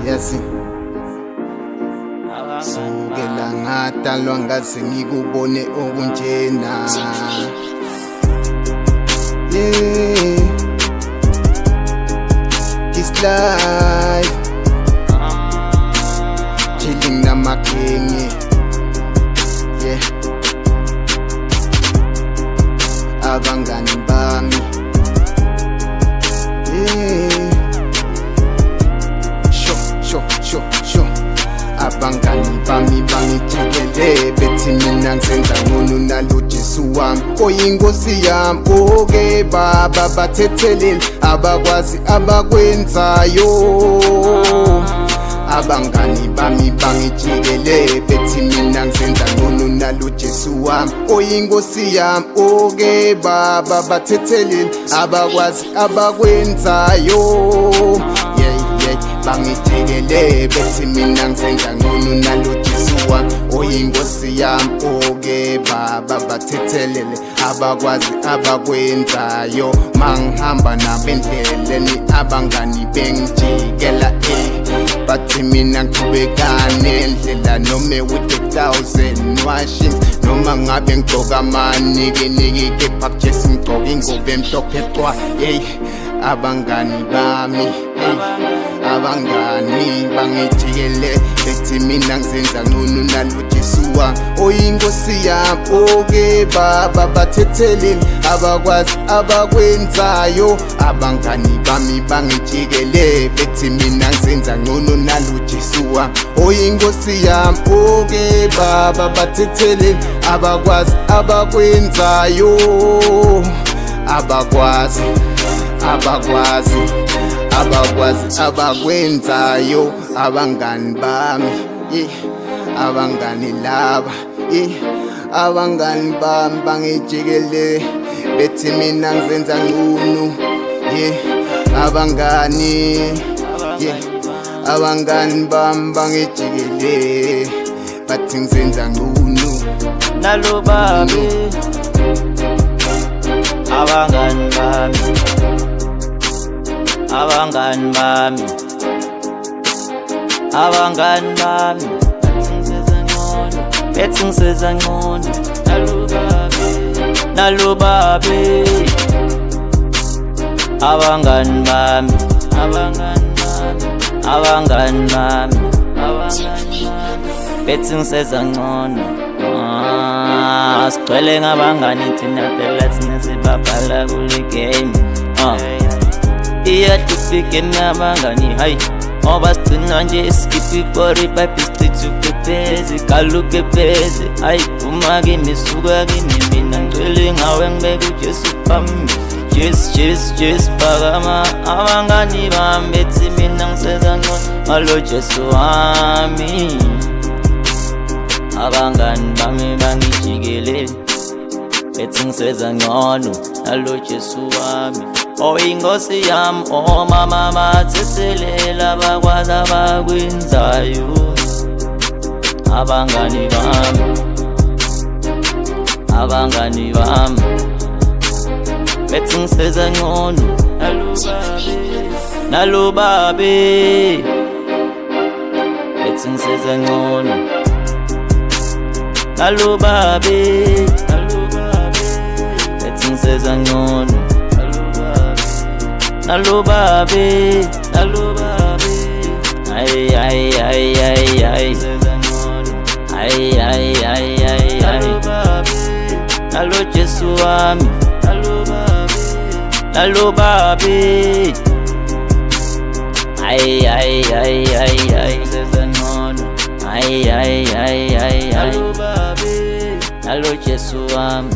yazi sukela ngatalwa ngaze ngikubone okunjena. Yeah, this life chilling namagengi. Yeah, abangani bami. Yeah, sho abangani bami bangijikele bethi mina ngisenza ngcono nalo Jesu wami oyinkosi yami. Oke baba bathethelele abakwazi abakwenzayo. Abangani bami bangijikele bethi mina ngisenza ngcono nalo Jesu wami oyinkosi yami. Oke baba bathethelele abakwazi abakwenzayo. Bangijikele bethi mina ngisenza ngcono nalo Jesu wami oyinkosi yami. Oke baba bathethelele abakwazi abakwenzayo. Mangihamba nabo endleleni abangani bengijikela bathi mina ngiqhubekane ndlela nome with 1,000 washings noma ngabe ngigcoka amaniki kepha Jesu ngigcoka ingubo emhlophe qwa. Hey, abangani bami, abangani bangijikele bethi mina ngisenza ngcono nalo Jesu wami oyinkosi yami. Oke baba bathethelele abakwazi abakwenzayo. Abangani bami bangijikele bethi mina ngisenza ngcono nalo Jesu wami oyinkosi yami. Oke baba bathethelele abakwazi abakwenzayo. Abakwazi abakwenzayo. Abangani bami, abangani laba, abangani bami bangijikele bethi mina ngisenza ngcono. Abangani bami bangijikele bathi ngisenza ngcono nalo babi. Abangani bami, abangani bami, abangani bami bethi ngisenza ngcono nalo babi. Abangani bami, abangani bami bethi ngisenza ngcono. Sigcwele ngabangani thina phela thina sibabhala kule game. Iyadufike nabangani hayi ngoba sigcina nje skip for ipipe isithuke phezi kaluke phezi. Hayi uma kimi suka kimi mina ngcwele ngawe ngibeke uJesu phambili. Jesu phakama. Abangani bami bethi mina ngisenza ngcono nalo Jesu wami. Abangani bami bangijikele bethi ngisenza ngcono nalo Jesu wami oyinkosi yami. Omama bathethelele abakwazi abakwenzayo. Abangani bami, abangani bami bethi ngisenza ngcono nalo babi. Bethi ngisenza ngcono nalo babi. Bethi ngisenza ngcono nalo babi. Ay ay ay ay ay ay ay ay ay ay nalo Jesu wami nalo babi. Ay ay ay ay ay ay ay ay ay ay nalo Jesu wami.